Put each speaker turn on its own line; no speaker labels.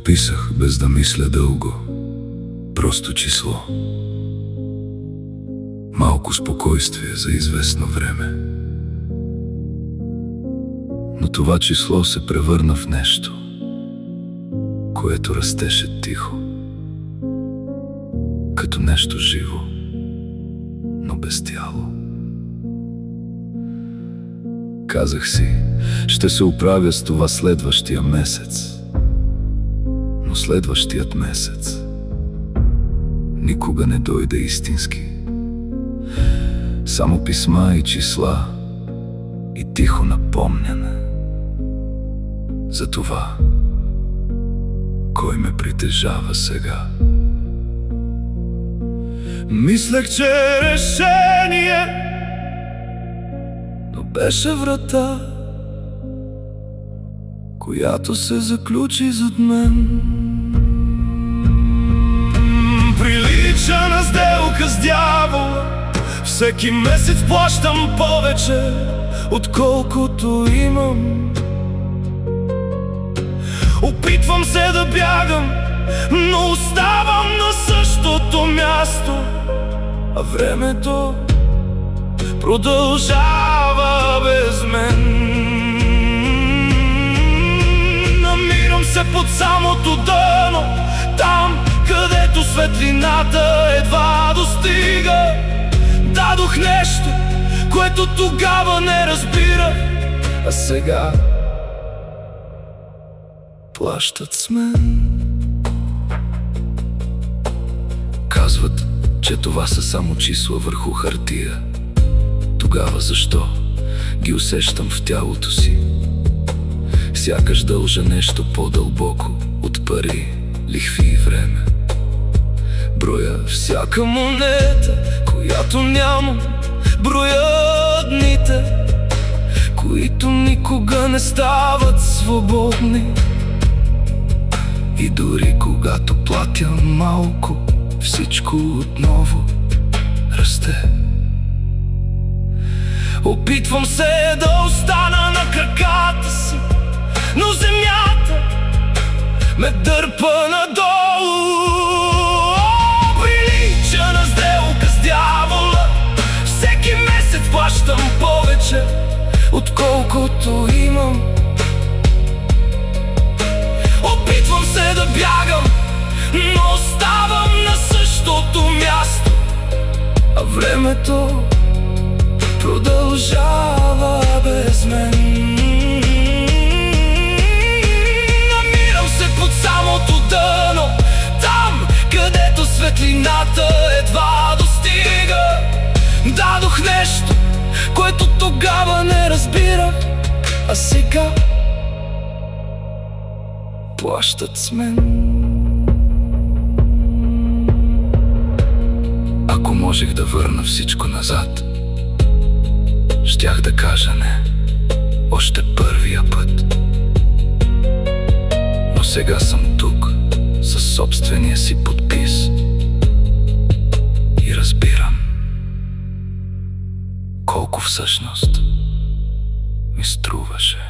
Писах без да мисля дълго, просто число. Малко спокойствие за известно време. Но това число се превърна в нещо, което растеше тихо, като нещо живо, но без тяло. Казах си, ще се оправя с това следващия месец. Но следващият месец никога не дойде истински. Само писма и числа и тихо напомняне за това, кой ме притежава сега. Мислех, че е решение, но беше врата, която се заключи зад мен. Прилича на сделка с дявола. Всеки месец плащам повече, отколкото имам. Опитвам се да бягам, но оставам на същото място, а времето продължава без мен. Намирам се под самото дъно, там, където светлината едва достига. Дадох нещо, което тогава не разбира, а сега плащат с мен. Казват, че това са само числа върху хартия. Тогава защо ги усещам в тялото си? Сякаш дължа нещо по-дълбоко от пари, лихви и време. Броя всяка монета, която нямам. Броя дните, които никога не стават свободни. И дори когато платя малко, всичко отново расте. Опитвам се да остана на краката си, но земята ме дърпа надолу. Прилича на сделка с дявола. Всеки месец плащам повече, отколкото имам. Опитвам се да бягам, но оставам на същото място, а времето продължава без мен. Намирам се под самото дъно, там, където светлината едва достига. Дадох нещо, което тогава не разбирах, а сега плащат с мен. Ако можех да върна всичко назад, щях да кажа не още първия път. Но сега съм тук със собствения си подпис и разбирам колко всъщност ми струваше.